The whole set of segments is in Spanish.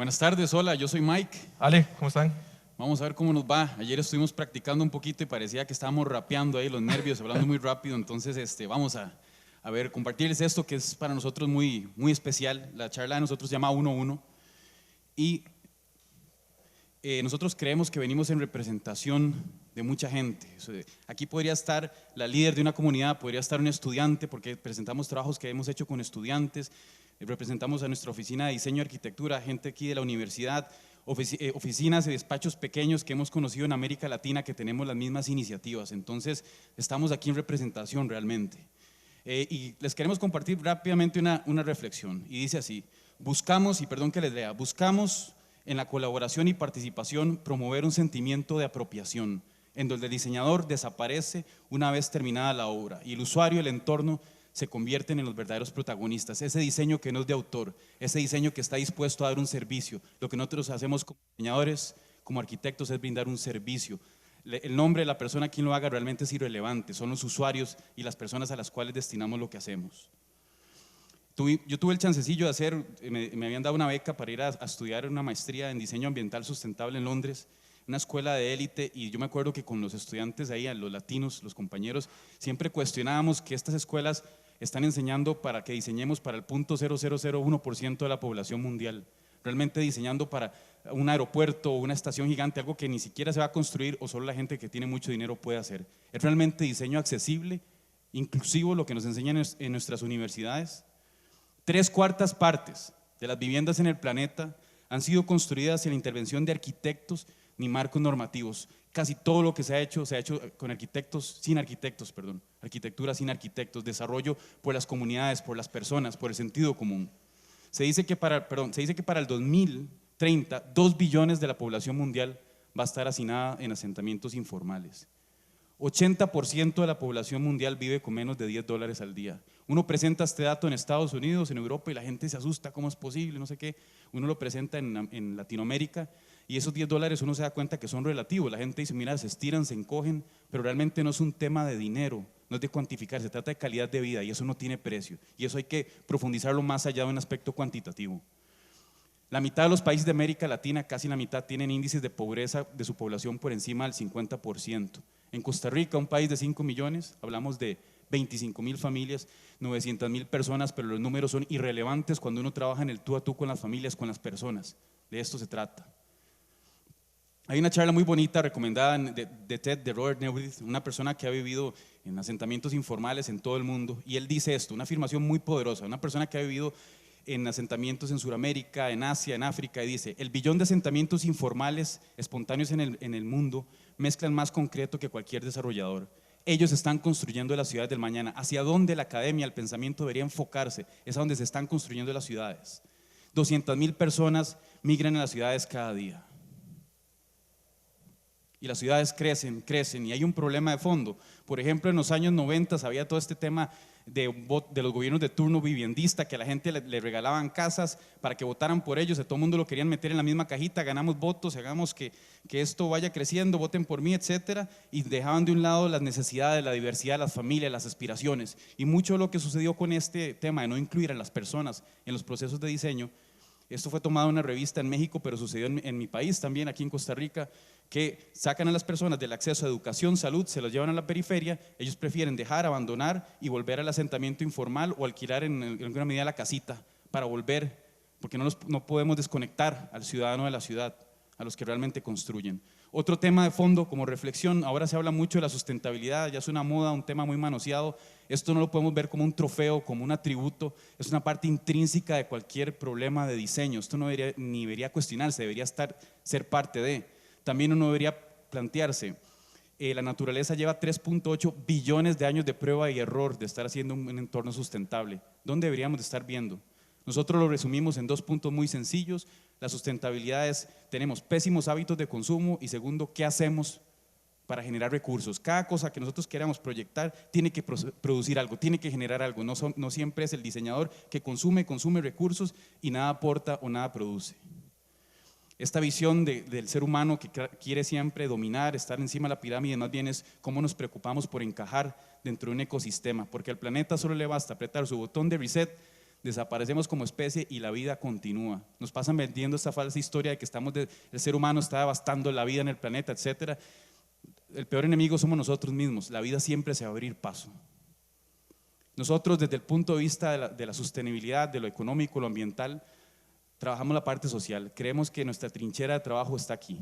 Buenas tardes, hola, yo soy Mike. Ale, ¿cómo están? Vamos a ver cómo nos va. Ayer estuvimos practicando un poquito y parecía que estábamos rapeando ahí, los nervios, hablando muy rápido. Entonces, vamos a ver, compartirles esto que es para nosotros muy, muy especial. La charla de nosotros se llama 1-1 y nosotros creemos que venimos en representación de mucha gente. Aquí podría estar la líder de una comunidad, podría estar un estudiante, porque presentamos trabajos que hemos hecho con estudiantes. Representamos a nuestra oficina de diseño y arquitectura, gente aquí de la universidad, oficinas y despachos pequeños que hemos conocido en América Latina que tenemos las mismas iniciativas. Entonces, estamos aquí en representación realmente. Y les queremos compartir rápidamente una reflexión. Y dice así: buscamos, y perdón que les lea, buscamos en la colaboración y participación promover un sentimiento de apropiación, en donde el diseñador desaparece una vez terminada la obra y el usuario y el entorno se convierten en los verdaderos protagonistas. Ese diseño que no es de autor, ese diseño que está dispuesto a dar un servicio. Lo que nosotros hacemos como diseñadores, como arquitectos, es brindar un servicio. El nombre de la persona a quien lo haga realmente es irrelevante, son los usuarios y las personas a las cuales destinamos lo que hacemos. Yo tuve el chancecillo de hacer, me habían dado una beca para ir a estudiar una maestría en diseño ambiental sustentable en Londres, una escuela de élite, y yo me acuerdo que con los estudiantes ahí, los latinos, los compañeros, siempre cuestionábamos que estas escuelas están enseñando para que diseñemos para el 0.0001% de la población mundial, realmente diseñando para un aeropuerto o una estación gigante, algo que ni siquiera se va a construir o solo la gente que tiene mucho dinero puede hacer. Es realmente diseño accesible, inclusivo, lo que nos enseñan en nuestras universidades. 3/4 partes de las viviendas en el planeta han sido construidas sin la intervención de arquitectos ni marcos normativos. Casi todo lo que se ha hecho con arquitectura sin arquitectos, desarrollo por las comunidades, por las personas, por el sentido común. Se dice que para el 2030, 2 billones de la población mundial va a estar hacinada en asentamientos informales. 80% de la población mundial vive con menos de $10 al día. Uno presenta este dato en Estados Unidos, en Europa, y la gente se asusta, ¿cómo es posible? No sé qué. Uno lo presenta en Latinoamérica y esos $10 uno se da cuenta que son relativos. La gente dice, mira, se estiran, se encogen, pero realmente no es un tema de dinero, no es de cuantificar, se trata de calidad de vida y eso no tiene precio. Y eso hay que profundizarlo más allá de un aspecto cuantitativo. La mitad de los países de América Latina, casi la mitad, tienen índices de pobreza de su población por encima del 50%. En Costa Rica, un país de 5 millones, hablamos de 25,000 familias, 900,000 personas, pero los números son irrelevantes cuando uno trabaja en el tú a tú con las familias, con las personas. De esto se trata. Hay una charla muy bonita recomendada de TED, de Robert Neuwirth, una persona que ha vivido en asentamientos informales en todo el mundo, y él dice esto, una afirmación muy poderosa, una persona que ha vivido en asentamientos en Sudamérica, en Asia, en África, y dice: el billón de asentamientos informales espontáneos en el mundo mezclan más concreto que cualquier desarrollador. Ellos están construyendo las ciudades del mañana. Hacia dónde la academia, el pensamiento debería enfocarse, es a donde se están construyendo las ciudades. 200,000 personas migran a las ciudades cada día. Y las ciudades crecen, y hay un problema de fondo. Por ejemplo, en los años 90 había todo este tema de los gobiernos de turno viviendista, que a la gente le regalaban casas para que votaran por ellos, a todo el mundo lo querían meter en la misma cajita, ganamos votos, hagamos que esto vaya creciendo, voten por mí, etcétera, y dejaban de un lado las necesidades, la diversidad, las familias, las aspiraciones. Y mucho de lo que sucedió con este tema de no incluir a las personas en los procesos de diseño, esto fue tomado en una revista en México, pero sucedió en mi país también, aquí en Costa Rica, que sacan a las personas del acceso a educación, salud, se los llevan a la periferia. Ellos prefieren dejar, abandonar y volver al asentamiento informal o alquilar en alguna medida la casita para volver, porque no podemos desconectar al ciudadano de la ciudad, a los que realmente construyen. Otro tema de fondo como reflexión: ahora se habla mucho de la sustentabilidad, ya es una moda, un tema muy manoseado. Esto no lo podemos ver como un trofeo, como un atributo, es una parte intrínseca de cualquier problema de diseño. Esto no debería cuestionarse, debería ser parte de. También uno debería plantearse, la naturaleza lleva 3.8 billones de años de prueba y error de estar haciendo un entorno sustentable. ¿Dónde deberíamos de estar viendo? Nosotros lo resumimos en 2 puntos muy sencillos. La sustentabilidad es: tenemos pésimos hábitos de consumo, y segundo, ¿qué hacemos para generar recursos? Cada cosa que nosotros queramos proyectar tiene que producir algo, tiene que generar algo. No siempre es el diseñador que consume recursos y nada aporta o nada produce. Esta visión del ser humano que quiere siempre dominar, estar encima de la pirámide, más bien es cómo nos preocupamos por encajar dentro de un ecosistema, porque al planeta solo le basta apretar su botón de reset, desaparecemos como especie y la vida continúa. Nos pasan vendiendo esta falsa historia de que el ser humano está devastando la vida en el planeta, etc. El peor enemigo somos nosotros mismos. La vida siempre se va a abrir paso. Nosotros, desde el punto de vista de la sostenibilidad, de lo económico, lo ambiental, trabajamos la parte social. Creemos que nuestra trinchera de trabajo está aquí.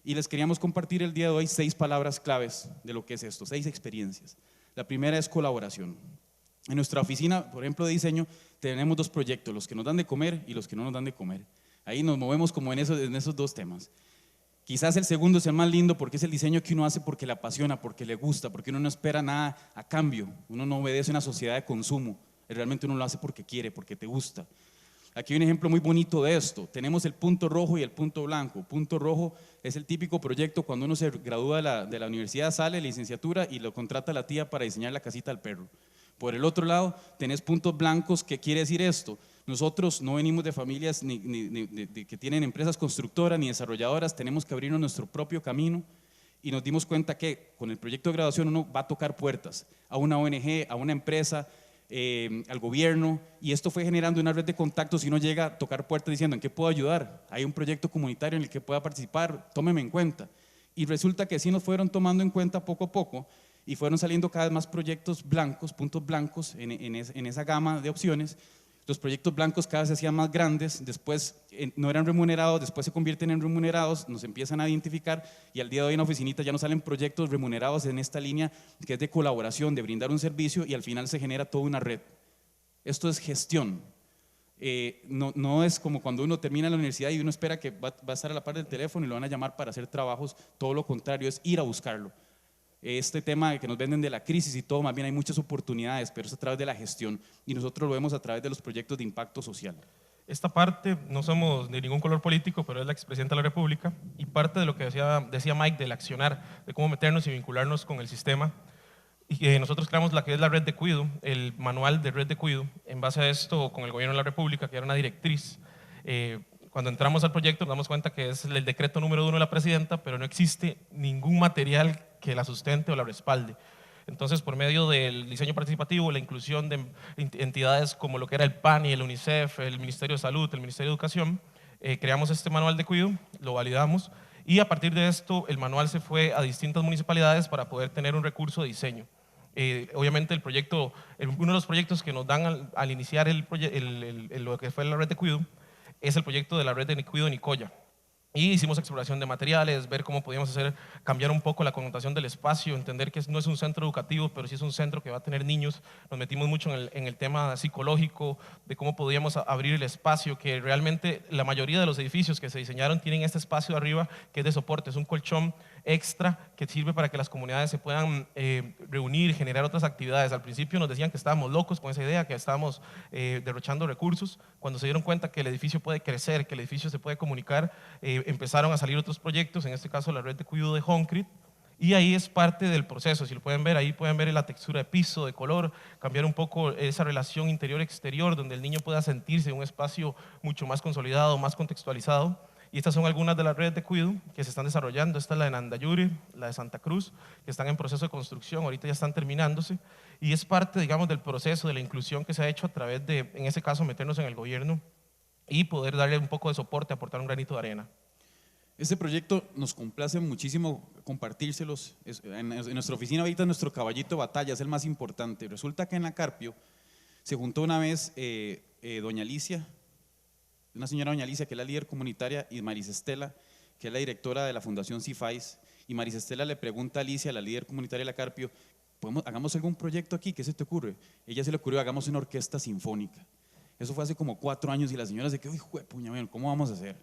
Y les queríamos compartir el día de hoy 6 palabras claves de lo que es esto, 6 experiencias. La primera es colaboración. En nuestra oficina, por ejemplo, de diseño, tenemos 2 proyectos, los que nos dan de comer y los que no nos dan de comer. Ahí nos movemos como en esos 2 temas. Quizás el segundo es el más lindo porque es el diseño que uno hace porque le apasiona, porque le gusta, porque uno no espera nada a cambio, uno no obedece a una sociedad de consumo, realmente uno lo hace porque quiere, porque te gusta. Aquí hay un ejemplo muy bonito de esto, tenemos el punto rojo y el punto blanco. Punto rojo es el típico proyecto cuando uno se gradúa de la universidad, sale de licenciatura y lo contrata la tía para diseñar la casita al perro. Por el otro lado, tenés puntos blancos. ¿Qué quiere decir esto? Nosotros no venimos de familias que tienen empresas constructoras ni desarrolladoras, tenemos que abrirnos nuestro propio camino y nos dimos cuenta que con el proyecto de graduación uno va a tocar puertas a una ONG, a una empresa, al gobierno, y esto fue generando una red de contactos y uno llega a tocar puertas diciendo: ¿en qué puedo ayudar? Hay un proyecto comunitario en el que pueda participar, tómeme en cuenta. Y resulta que sí nos fueron tomando en cuenta poco a poco y fueron saliendo cada vez más proyectos blancos, puntos blancos en esa gama de opciones. Los proyectos blancos cada vez se hacían más grandes, después no eran remunerados, después se convierten en remunerados, nos empiezan a identificar y al día de hoy en la oficinita ya nos salen proyectos remunerados en esta línea que es de colaboración, de brindar un servicio, y al final se genera toda una red. Esto es gestión. No es como cuando uno termina la universidad y uno espera que va a estar a la par del teléfono y lo van a llamar para hacer trabajos, todo lo contrario, es ir a buscarlo. Este tema de que nos venden de la crisis y todo, más bien hay muchas oportunidades, pero es a través de la gestión y nosotros lo vemos a través de los proyectos de impacto social. Esta parte, no somos de ningún color político, pero es la expresidenta de la República, y parte de lo que decía Mike del accionar, de cómo meternos y vincularnos con el sistema. Y nosotros creamos la que es la red de cuido, el manual de red de cuido. En base a esto, con el gobierno de la República, que era una directriz, cuando entramos al proyecto nos damos cuenta que es el decreto número 1 de la presidenta, pero no existe ningún material que la sustente o la respalde. Entonces, por medio del diseño participativo, la inclusión de entidades como lo que era el PANI, el UNICEF, el Ministerio de Salud, el Ministerio de Educación, creamos este manual de cuido, lo validamos, y a partir de esto el manual se fue a distintas municipalidades para poder tener un recurso de diseño. Obviamente uno de los proyectos que nos dan al iniciar lo que fue la red de cuido es el proyecto de la red de cuido Nicoya. Y hicimos exploración de materiales, ver cómo podíamos cambiar un poco la connotación del espacio, entender que no es un centro educativo, pero sí es un centro que va a tener niños. Nos metimos mucho en el tema psicológico, de cómo podíamos abrir el espacio, que realmente la mayoría de los edificios que se diseñaron tienen este espacio de arriba que es de soporte, es un colchón extra que sirve para que las comunidades se puedan reunir, generar otras actividades. Al principio nos decían que estábamos locos con esa idea, que estábamos derrochando recursos. Cuando se dieron cuenta que el edificio puede crecer, que el edificio se puede comunicar, empezaron a salir otros proyectos, en este caso la red de cuidado de Honcrit, y ahí es parte del proceso. Si lo pueden ver, ahí pueden ver la textura de piso, de color, cambiar un poco esa relación interior-exterior, donde el niño pueda sentirse en un espacio mucho más consolidado, más contextualizado. Y estas son algunas de las redes de cuidado que se están desarrollando. Esta es la de Nandayuri, la de Santa Cruz, que están en proceso de construcción, ahorita ya están terminándose, y es parte, digamos, del proceso de la inclusión que se ha hecho a través de, en ese caso, meternos en el gobierno y poder darle un poco de soporte, aportar un granito de arena. Este proyecto nos complace muchísimo compartírselos. En nuestra oficina ahorita nuestro caballito de batalla es el más importante. Resulta que en la Carpio se juntó una vez doña Alicia, una señora doña Alicia que es la líder comunitaria, y Maris Estela, que es la directora de la Fundación CIFAIS, y Maris Estela le pregunta a Alicia, la líder comunitaria de la Carpio: ¿hagamos algún proyecto aquí? ¿Qué se te ocurre? Ella se le ocurrió: hagamos una orquesta sinfónica. Eso fue hace como 4 años y la señora se quedó: ¡hijo de puña, ¿cómo vamos a hacer?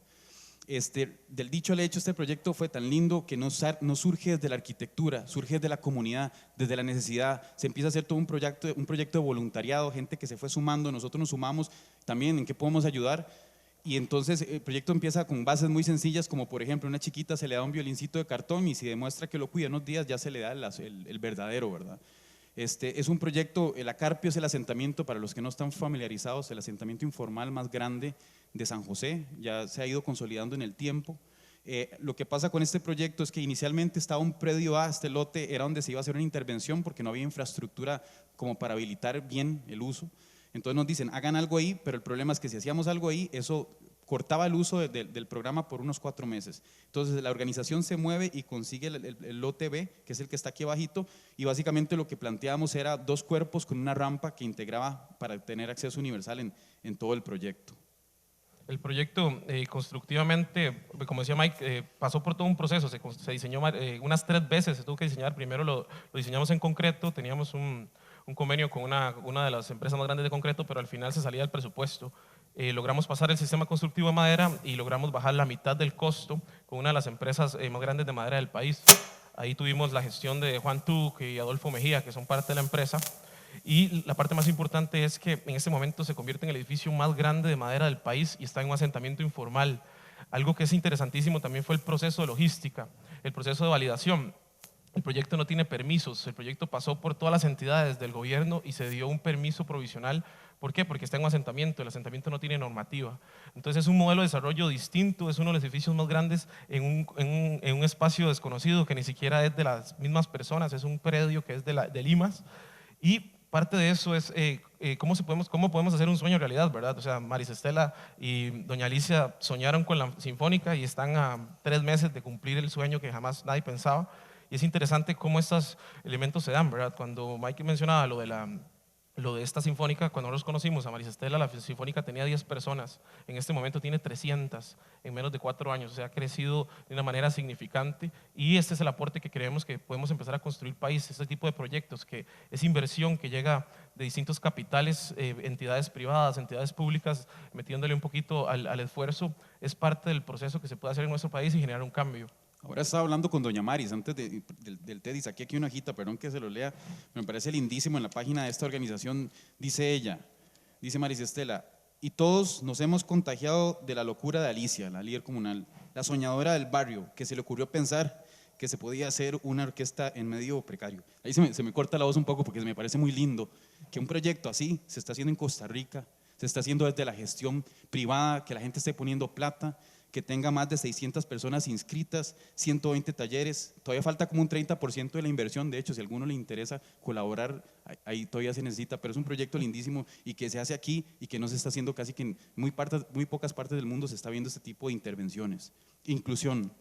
Del dicho al hecho, este proyecto fue tan lindo que no surge desde la arquitectura, surge desde la comunidad, desde la necesidad. Se empieza a hacer todo un proyecto de voluntariado, gente que se fue sumando, nosotros nos sumamos también en qué podemos ayudar. Y entonces el proyecto empieza con bases muy sencillas, como por ejemplo, a una chiquita se le da un violincito de cartón y si demuestra que lo cuida unos días ya se le da el verdadero, ¿verdad? Es un proyecto, el Acarpio es el asentamiento, para los que no están familiarizados, el asentamiento informal más grande de San José, ya se ha ido consolidando en el tiempo. Lo que pasa con este proyecto es que inicialmente estaba un predio A, este lote era donde se iba a hacer una intervención porque no había infraestructura como para habilitar bien el uso. Entonces nos dicen, hagan algo ahí, pero el problema es que si hacíamos algo ahí, eso cortaba el uso del programa por unos 4 meses. Entonces la organización se mueve y consigue el lote B, que es el que está aquí abajito, y básicamente lo que planteábamos era 2 cuerpos con una rampa que integraba para tener acceso universal en todo el proyecto. El proyecto constructivamente, como decía Mike, pasó por todo un proceso, se diseñó unas 3 veces, se tuvo que diseñar. Primero lo diseñamos en concreto, teníamos un convenio con una de las empresas más grandes de concreto, pero al final se salía del presupuesto. Logramos pasar el sistema constructivo de madera y logramos bajar la mitad del costo con una de las empresas más grandes de madera del país. Ahí tuvimos la gestión de Juan Tuc y Adolfo Mejía, que son parte de la empresa. Y la parte más importante es que en este momento se convierte en el edificio más grande de madera del país y está en un asentamiento informal. Algo que es interesantísimo también fue el proceso de logística, el proceso de validación. El proyecto no tiene permisos, el proyecto pasó por todas las entidades del gobierno y se dio un permiso provisional. ¿Por qué? Porque está en un asentamiento, el asentamiento no tiene normativa. Entonces es un modelo de desarrollo distinto, es uno de los edificios más grandes en un espacio desconocido que ni siquiera es de las mismas personas, es un predio que es de Limas. Y parte de eso es cómo podemos hacer un sueño realidad, ¿verdad? O sea, Maris Estela y doña Alicia soñaron con la Sinfónica y están a 3 meses de cumplir el sueño que jamás nadie pensaba. Y es interesante cómo estos elementos se dan, ¿verdad? Cuando Mike mencionaba lo de esta sinfónica, cuando nosotros conocimos a Maris Estela, la sinfónica tenía 10 personas, en este momento tiene 300 en menos de 4 años, o sea, ha crecido de una manera significante y este es el aporte que creemos que podemos empezar a construir país, este tipo de proyectos, que es inversión que llega de distintos capitales, entidades privadas, entidades públicas, metiéndole un poquito al esfuerzo, es parte del proceso que se puede hacer en nuestro país y generar un cambio. Ahora estaba hablando con doña Maris antes del TEDx, saqué aquí una hojita, perdón que se lo lea, me parece lindísimo. En la página de esta organización dice ella, dice Maris Estela, y todos nos hemos contagiado de la locura de Alicia, la líder comunal, la soñadora del barrio, que se le ocurrió pensar que se podía hacer una orquesta en medio precario. Ahí se me corta la voz un poco porque me parece muy lindo que un proyecto así se está haciendo en Costa Rica, se está haciendo desde la gestión privada, que la gente esté poniendo plata, que tenga más de 600 personas inscritas, 120 talleres, todavía falta como un 30% de la inversión. De hecho, si a alguno le interesa colaborar, ahí todavía se necesita, pero es un proyecto lindísimo y que se hace aquí y que no se está haciendo casi que en muy pocas partes del mundo se está viendo este tipo de intervenciones. Inclusión.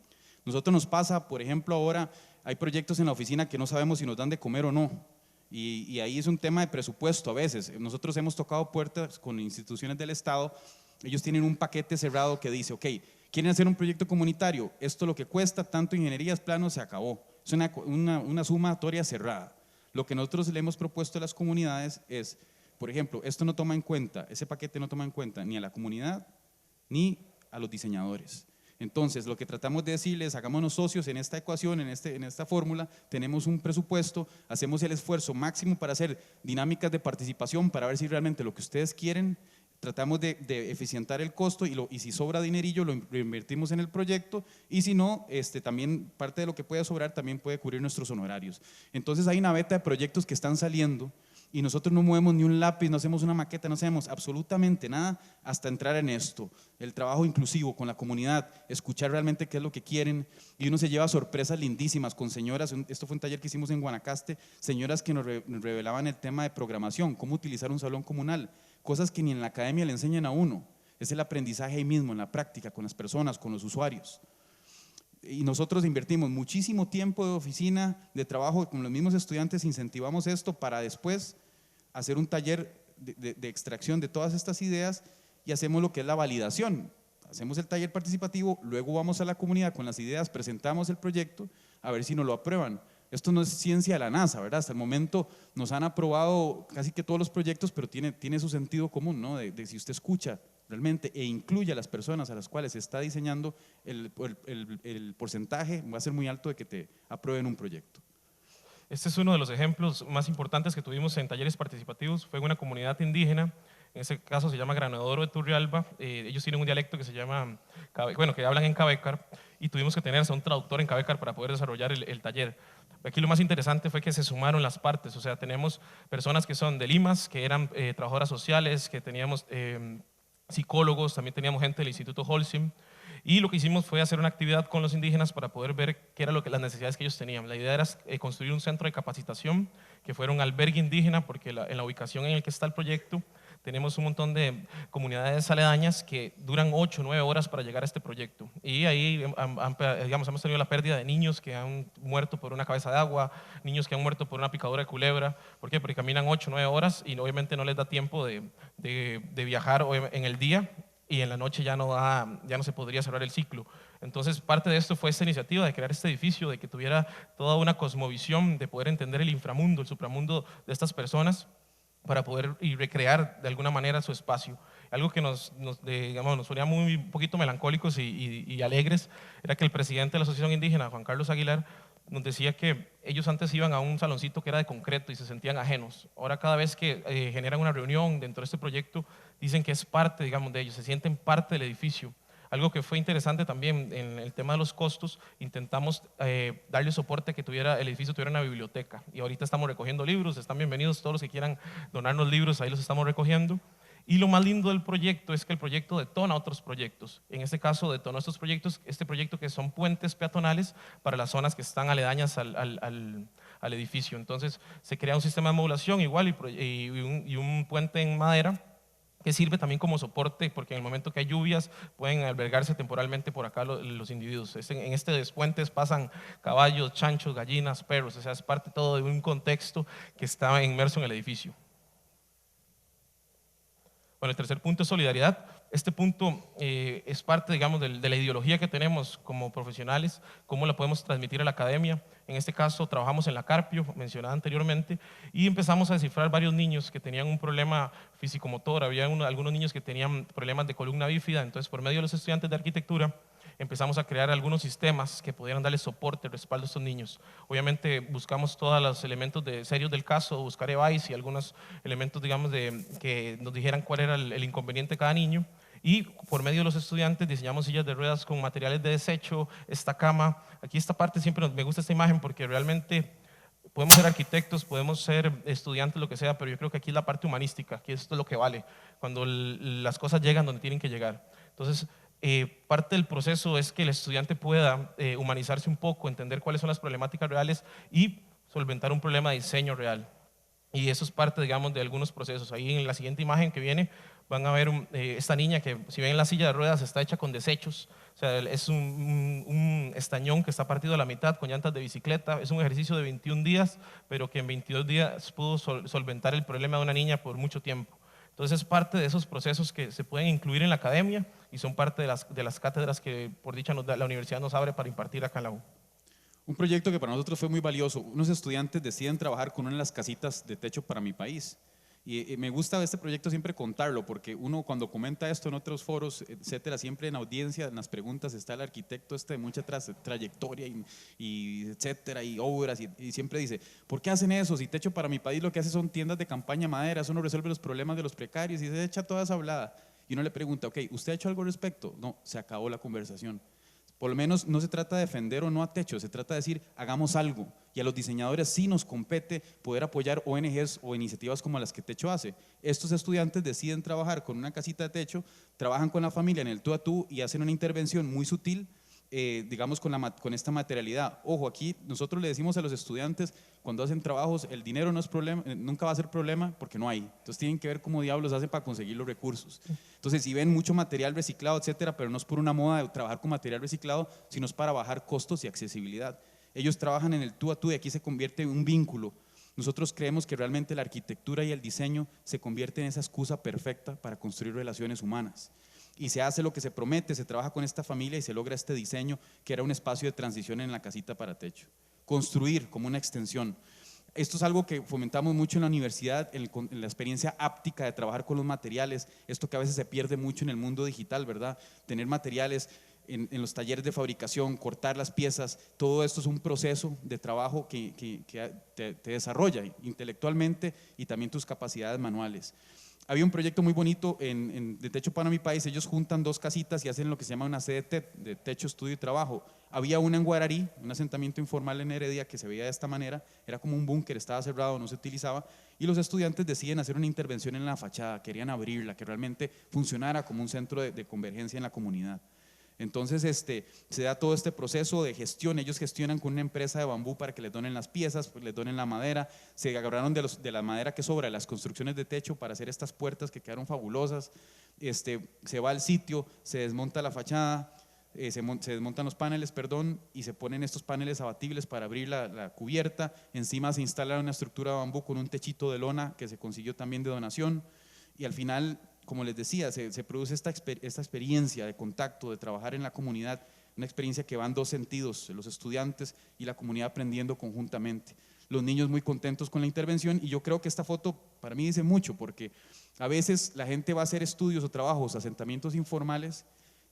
Nosotros nos pasa, por ejemplo, ahora hay proyectos en la oficina que no sabemos si nos dan de comer o no. Y ahí es un tema de presupuesto a veces. Nosotros hemos tocado puertas con instituciones del Estado, ellos tienen un paquete cerrado que dice, ok, quieren hacer un proyecto comunitario, esto lo que cuesta, tanto ingenierías, planos, se acabó. Es una sumatoria cerrada. Lo que nosotros le hemos propuesto a las comunidades es, por ejemplo, esto no toma en cuenta, ese paquete no toma en cuenta ni a la comunidad ni a los diseñadores. Entonces, lo que tratamos de decirles, hagámonos socios en esta ecuación, en esta fórmula, tenemos un presupuesto, hacemos el esfuerzo máximo para hacer dinámicas de participación, para ver si realmente lo que ustedes quieren, tratamos de eficientar el costo y si sobra dinerillo lo invertimos en el proyecto y si no, también parte de lo que pueda sobrar también puede cubrir nuestros honorarios. Entonces hay una beta de proyectos que están saliendo y nosotros no movemos ni un lápiz, no hacemos una maqueta, no hacemos absolutamente nada hasta entrar en esto, el trabajo inclusivo con la comunidad, escuchar realmente qué es lo que quieren y uno se lleva sorpresas lindísimas con señoras. Esto fue un taller que hicimos en Guanacaste, señoras que nos revelaban el tema de programación, cómo utilizar un salón comunal, cosas que ni en la academia le enseñan a uno, es el aprendizaje ahí mismo, en la práctica, con las personas, con los usuarios. Y nosotros invertimos muchísimo tiempo de oficina, de trabajo con los mismos estudiantes, incentivamos esto para después hacer un taller de extracción de todas estas ideas y hacemos lo que es la validación. Hacemos el taller participativo, luego vamos a la comunidad con las ideas, presentamos el proyecto a ver si nos lo aprueban. Esto no es ciencia de la NASA, ¿verdad? Hasta el momento nos han aprobado casi que todos los proyectos, pero tiene su sentido común, ¿no? De si usted escucha realmente e incluye a las personas a las cuales se está diseñando, el porcentaje va a ser muy alto de que te aprueben un proyecto. Este es uno de los ejemplos más importantes que tuvimos en talleres participativos, fue en una comunidad indígena, en ese caso se llama Granadoro de Turrialba, ellos tienen un dialecto que se llama, que hablan en Cabecar y tuvimos que tener a un traductor en Cabecar para poder desarrollar el taller. Aquí lo más interesante fue que se sumaron las partes, o sea, tenemos personas que son de Limas, que eran trabajadoras sociales, que teníamos psicólogos, también teníamos gente del Instituto Holcim, y lo que hicimos fue hacer una actividad con los indígenas para poder ver qué era las necesidades que ellos tenían. La idea era construir un centro de capacitación que fuera un albergue indígena, porque en la ubicación en la que está el proyecto tenemos un montón de comunidades aledañas que duran 8 o 9 horas para llegar a este proyecto. Y ahí, digamos, hemos tenido la pérdida de niños que han muerto por una cabeza de agua, niños que han muerto por una picadura de culebra. ¿Por qué? Porque caminan 8 o 9 horas y obviamente no les da tiempo de viajar en el día, y en la noche ya no se podría cerrar el ciclo. Entonces, parte de esto fue esta iniciativa de crear este edificio, de que tuviera toda una cosmovisión, de poder entender el inframundo, el supramundo de estas personas, para poder y recrear de alguna manera su espacio. Algo que nos ponía un poquito melancólicos y alegres era que el presidente de la Asociación Indígena, Juan Carlos Aguilar, nos decía que ellos antes iban a un saloncito que era de concreto y se sentían ajenos. Ahora, cada vez que generan una reunión dentro de este proyecto, dicen que es parte, digamos, de ellos, se sienten parte del edificio. Algo que fue interesante también en el tema de los costos, intentamos darle soporte a que el edificio tuviera una biblioteca, y ahorita estamos recogiendo libros. Están bienvenidos todos los que quieran donarnos libros, ahí los estamos recogiendo. Y lo más lindo del proyecto es que el proyecto detona otros proyectos. En este caso detonó estos proyectos, este proyecto que son puentes peatonales para las zonas que están aledañas al edificio. Entonces se crea un sistema de modulación igual y un puente en madera que sirve también como soporte, porque en el momento que hay lluvias pueden albergarse temporalmente por acá los individuos. En estos puentes pasan caballos, chanchos, gallinas, perros, o sea, es parte todo de un contexto que está inmerso en el edificio. Bueno, el tercer punto es solidaridad. Este punto es parte, digamos, de la ideología que tenemos como profesionales, cómo la podemos transmitir a la academia. En este caso, trabajamos en la Carpio, mencionada anteriormente, y empezamos a descifrar varios niños que tenían un problema físico-motor. Había algunos niños que tenían problemas de columna bífida. Entonces, por medio de los estudiantes de arquitectura, empezamos a crear algunos sistemas que pudieran darle soporte, respaldo a estos niños. Obviamente buscamos todos los elementos serios del caso, buscar EVAIS y algunos elementos, digamos, que nos dijeran cuál era el inconveniente de cada niño, y por medio de los estudiantes diseñamos sillas de ruedas con materiales de desecho, esta cama. Aquí esta parte siempre me gusta esta imagen porque realmente podemos ser arquitectos, podemos ser estudiantes, lo que sea, pero yo creo que aquí es la parte humanística, que esto es lo que vale, cuando las cosas llegan donde tienen que llegar. Entonces, parte del proceso es que el estudiante pueda humanizarse un poco, entender cuáles son las problemáticas reales y solventar un problema de diseño real. Y eso es parte, digamos, de algunos procesos. Ahí en la siguiente imagen que viene van a ver esta niña que, si ven la silla de ruedas, está hecha con desechos. O sea, es un estañón que está partido a la mitad con llantas de bicicleta. Es un ejercicio de 21 días, pero que en 22 días pudo solventar el problema de una niña por mucho tiempo. Entonces es parte de esos procesos que se pueden incluir en la academia y son parte de las cátedras que, por dicha, la universidad nos abre para impartir acá en la U. Un proyecto que para nosotros fue muy valioso. Unos estudiantes deciden trabajar con una de las casitas de techo para mi país. Y me gusta este proyecto siempre contarlo, porque uno cuando comenta esto en otros foros, etcétera, siempre en audiencia, en las preguntas, está el arquitecto de mucha trayectoria y etcétera, y obras, y siempre dice, ¿por qué hacen eso? Si Techo para mi país lo que hace son tiendas de campaña madera, eso no resuelve los problemas de los precarios, y se echa toda esa hablada. Y uno le pregunta, ok, ¿usted ha hecho algo al respecto? No, se acabó la conversación. Por lo menos no se trata de defender o no a Techo, se trata de decir, hagamos algo. Y a los diseñadores sí nos compete poder apoyar ONGs o iniciativas como las que Techo hace. Estos estudiantes deciden trabajar con una casita de techo, trabajan con la familia en el tú a tú y hacen una intervención muy sutil, digamos, con esta materialidad. Ojo, aquí nosotros le decimos a los estudiantes, cuando hacen trabajos, el dinero no es problema, nunca va a ser problema porque no hay. Entonces tienen que ver cómo diablos hacen para conseguir los recursos. Entonces, si ven mucho material reciclado, etcétera, pero no es por una moda de trabajar con material reciclado, sino es para bajar costos y accesibilidad. Ellos trabajan en el tú a tú y aquí se convierte en un vínculo. Nosotros creemos que realmente la arquitectura y el diseño se convierten en esa excusa perfecta para construir relaciones humanas. Y se hace lo que se promete, se trabaja con esta familia y se logra este diseño que era un espacio de transición en la casita para techo. Construir como una extensión. Esto es algo que fomentamos mucho en la universidad, en la experiencia áptica de trabajar con los materiales, esto que a veces se pierde mucho en el mundo digital, ¿verdad? Tener materiales en los talleres de fabricación, cortar las piezas, todo esto es un proceso de trabajo que te desarrolla intelectualmente y también tus capacidades manuales. Había un proyecto muy bonito de Techo para mi país, ellos juntan dos casitas y hacen lo que se llama una CDT, de techo, estudio y trabajo. Había una en Guararí, un asentamiento informal en Heredia que se veía de esta manera, era como un búnker, estaba cerrado, no se utilizaba, y los estudiantes deciden hacer una intervención en la fachada, querían abrirla, que realmente funcionara como un centro de convergencia en la comunidad. Entonces se da todo este proceso de gestión, ellos gestionan con una empresa de bambú para que les donen las piezas, les donen la madera, se agarraron de la madera que sobra de las construcciones de techo para hacer estas puertas que quedaron fabulosas, se va al sitio, se desmonta la fachada, se desmontan los paneles, perdón, y se ponen estos paneles abatibles para abrir la cubierta, encima se instala una estructura de bambú con un techito de lona que se consiguió también de donación, y al final, como les decía, se produce esta experiencia de contacto, de trabajar en la comunidad, una experiencia que va en dos sentidos, los estudiantes y la comunidad aprendiendo conjuntamente. Los niños muy contentos con la intervención, y yo creo que esta foto para mí dice mucho, porque a veces la gente va a hacer estudios o trabajos, asentamientos informales,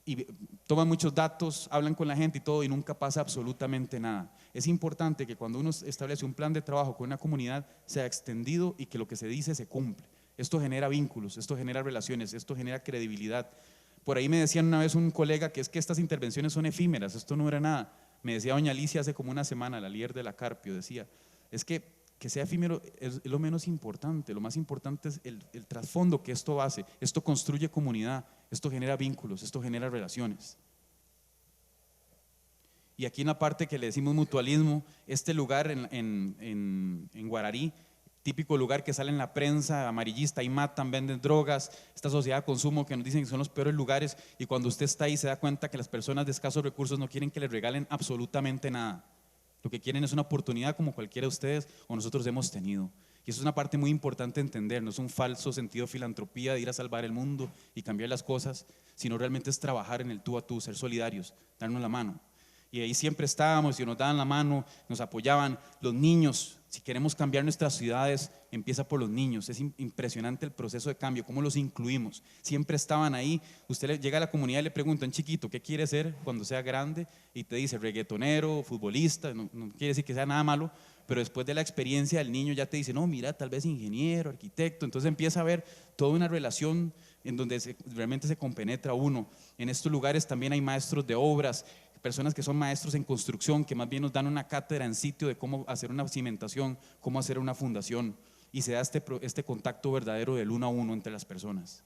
y toman muchos datos, hablan con la gente y todo, y nunca pasa absolutamente nada. Es importante que cuando uno establece un plan de trabajo con una comunidad sea extendido y que lo que se dice se cumple. Esto genera vínculos, esto genera relaciones, esto genera credibilidad. Por ahí me decían una vez un colega que es que estas intervenciones son efímeras, esto no era nada. Me decía doña Alicia hace como una semana, la líder de la Carpio, decía, es que sea efímero es lo menos importante, lo más importante es el trasfondo que esto hace, esto construye comunidad, esto genera vínculos, esto genera relaciones. Y aquí en la parte que le decimos mutualismo, este lugar en Guararí, típico lugar que sale en la prensa amarillista, ahí matan, venden drogas, esta sociedad de consumo que nos dicen que son los peores lugares, y cuando usted está ahí se da cuenta que las personas de escasos recursos no quieren que les regalen absolutamente nada. Lo que quieren es una oportunidad como cualquiera de ustedes o nosotros hemos tenido. Y eso es una parte muy importante de entender, no es un falso sentido de filantropía de ir a salvar el mundo y cambiar las cosas, sino realmente es trabajar en el tú a tú, ser solidarios, darnos la mano. Y ahí siempre estábamos y nos daban la mano, nos apoyaban los niños. Si queremos cambiar nuestras ciudades, empieza por los niños. Es impresionante el proceso de cambio, cómo los incluimos. Siempre estaban ahí. Usted llega a la comunidad y le pregunta a un chiquito, ¿qué quiere ser cuando sea grande? Y te dice reggaetonero, futbolista, no quiere decir que sea nada malo, pero después de la experiencia el niño ya te dice, no, mira, tal vez ingeniero, arquitecto. Entonces empieza a ver toda una relación en donde realmente se compenetra uno. En estos lugares también hay maestros de obras, personas que son maestros en construcción, que más bien nos dan una cátedra en sitio de cómo hacer una cimentación, cómo hacer una fundación, y se da este contacto verdadero del uno a uno entre las personas.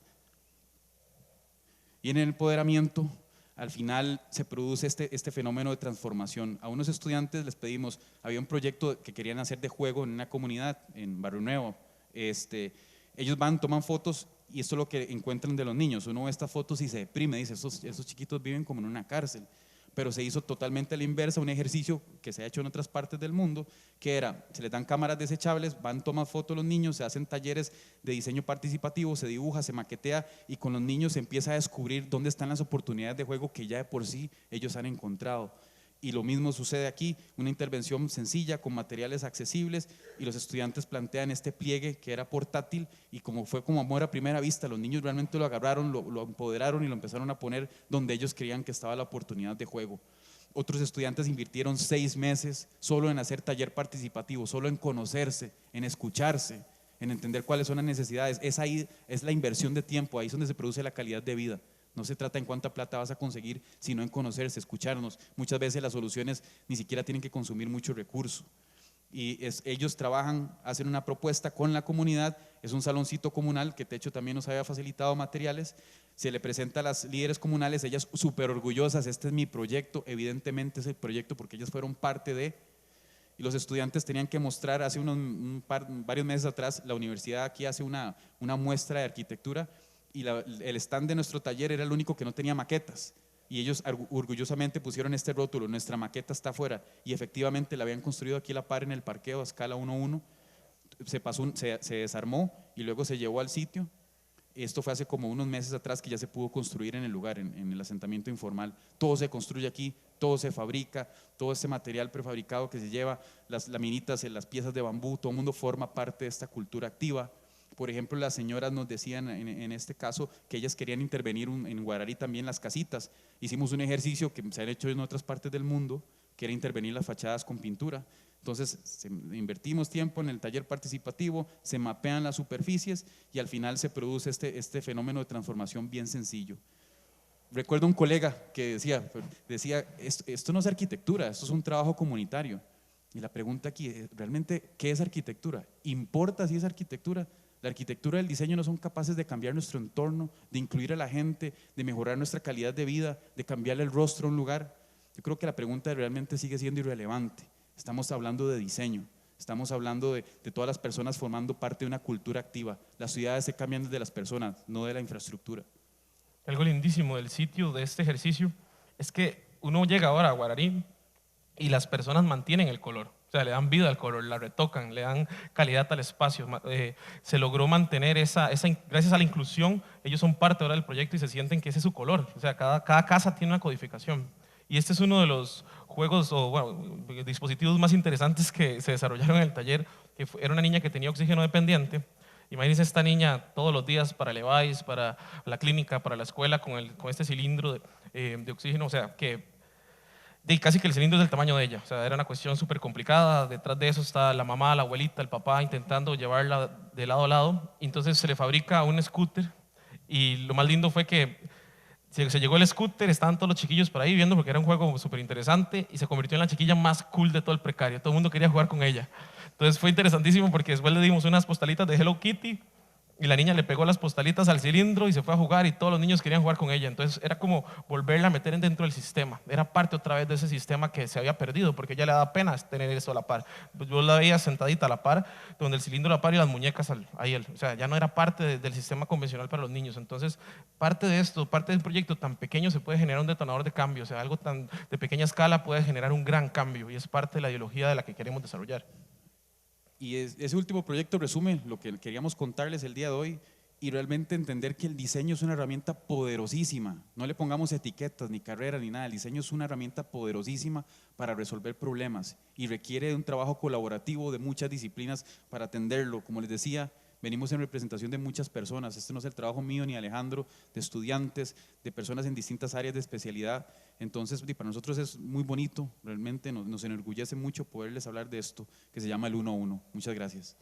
Y en el empoderamiento, al final se produce este fenómeno de transformación. A unos estudiantes les pedimos, había un proyecto que querían hacer de juego en una comunidad, en Barrio Nuevo. Ellos van, toman fotos, y esto es lo que encuentran de los niños. Uno ve estas fotos y se deprime, dice, esos chiquitos viven como en una cárcel. Pero se hizo totalmente a la inversa, un ejercicio que se ha hecho en otras partes del mundo, que era, se les dan cámaras desechables, van, toman fotos los niños, se hacen talleres de diseño participativo, se dibuja, se maquetea, y con los niños se empieza a descubrir dónde están las oportunidades de juego que ya de por sí ellos han encontrado. Y lo mismo sucede aquí, una intervención sencilla con materiales accesibles, y los estudiantes plantean este pliegue que era portátil, y como fue como amor a primera vista, los niños realmente lo agarraron, lo empoderaron y lo empezaron a poner donde ellos creían que estaba la oportunidad de juego. Otros estudiantes invirtieron 6 meses solo en hacer taller participativo, solo en conocerse, en escucharse, en entender cuáles son las necesidades. Ahí es la inversión de tiempo, ahí es donde se produce la calidad de vida. No se trata en cuánta plata vas a conseguir, sino en conocerse, escucharnos. Muchas veces las soluciones ni siquiera tienen que consumir mucho recurso. Y ellos trabajan, hacen una propuesta con la comunidad, es un saloncito comunal que Techo también nos había facilitado materiales, se le presenta a las líderes comunales, ellas súper orgullosas, este es mi proyecto, evidentemente es el proyecto porque ellas fueron parte de, y los estudiantes tenían que mostrar, hace varios meses atrás, la universidad aquí hace una muestra de arquitectura, y el stand de nuestro taller era el único que no tenía maquetas, y ellos orgullosamente pusieron este rótulo, nuestra maqueta está afuera, y efectivamente la habían construido aquí a la par en el parqueo a escala 1:1, se desarmó y luego se llevó al sitio. Esto fue hace como unos meses atrás que ya se pudo construir en el lugar, en el asentamiento informal. Todo se construye aquí, todo se fabrica, todo este material prefabricado que se lleva, las laminitas, las piezas de bambú, todo el mundo forma parte de esta cultura activa. Por ejemplo, las señoras nos decían en este caso que ellas querían intervenir en Guararí también las casitas. Hicimos un ejercicio que se ha hecho en otras partes del mundo, que era intervenir las fachadas con pintura. Entonces invertimos tiempo en el taller participativo, se mapean las superficies y al final se produce este fenómeno de transformación bien sencillo. Recuerdo un colega que decía esto no es arquitectura, esto es un trabajo comunitario. Y la pregunta aquí, ¿realmente qué es arquitectura? ¿Importa si es arquitectura? La arquitectura y el diseño no son capaces de cambiar nuestro entorno, de incluir a la gente, de mejorar nuestra calidad de vida, de cambiarle el rostro a un lugar. Yo creo que la pregunta realmente sigue siendo irrelevante. Estamos hablando de diseño, estamos hablando de todas las personas formando parte de una cultura activa. Las ciudades se cambian desde las personas, no de la infraestructura. Algo lindísimo del sitio de este ejercicio es que uno llega ahora a Guararí y las personas mantienen el color, o sea, le dan vida al color, la retocan, le dan calidad al espacio. Se logró mantener gracias a la inclusión, ellos son parte ahora del proyecto y se sienten que ese es su color, o sea, cada casa tiene una codificación. Y este es uno de los juegos o bueno, dispositivos más interesantes que se desarrollaron en el taller, que era una niña que tenía oxígeno dependiente. Imagínense esta niña todos los días para el EVAIS, para la clínica, para la escuela, con este cilindro de oxígeno, o sea, que casi que el cilindro es del tamaño de ella, o sea, era una cuestión súper complicada. Detrás de eso está la mamá, la abuelita, el papá intentando llevarla de lado a lado. Entonces se le fabrica un scooter y lo más lindo fue que se llegó el scooter, estaban todos los chiquillos por ahí viendo porque era un juego súper interesante y se convirtió en la chiquilla más cool de todo el precario. Todo el mundo quería jugar con ella. Entonces fue interesantísimo porque después le dimos unas postalitas de Hello Kitty y la niña le pegó las postalitas al cilindro y se fue a jugar y todos los niños querían jugar con ella. Entonces era como volverla a meter dentro del sistema. Era parte otra vez de ese sistema que se había perdido porque ella le daba pena tener eso a la par. Pues yo la veía sentadita a la par, donde el cilindro a la par y las muñecas ahí. O sea, ya no era parte del sistema convencional para los niños. Entonces, parte de esto, parte del proyecto tan pequeño se puede generar un detonador de cambio. O sea, algo tan de pequeña escala puede generar un gran cambio y es parte de la ideología de la que queremos desarrollar. Y ese último proyecto resume lo que queríamos contarles el día de hoy y realmente entender que el diseño es una herramienta poderosísima. No le pongamos etiquetas, ni carreras, ni nada. El diseño es una herramienta poderosísima para resolver problemas y requiere de un trabajo colaborativo de muchas disciplinas para atenderlo. Como les decía, venimos en representación de muchas personas. Este no es el trabajo mío ni Alejandro, de estudiantes, de personas en distintas áreas de especialidad. Entonces, para nosotros es muy bonito, realmente nos enorgullece mucho poderles hablar de esto que se llama el 1-1. Muchas gracias.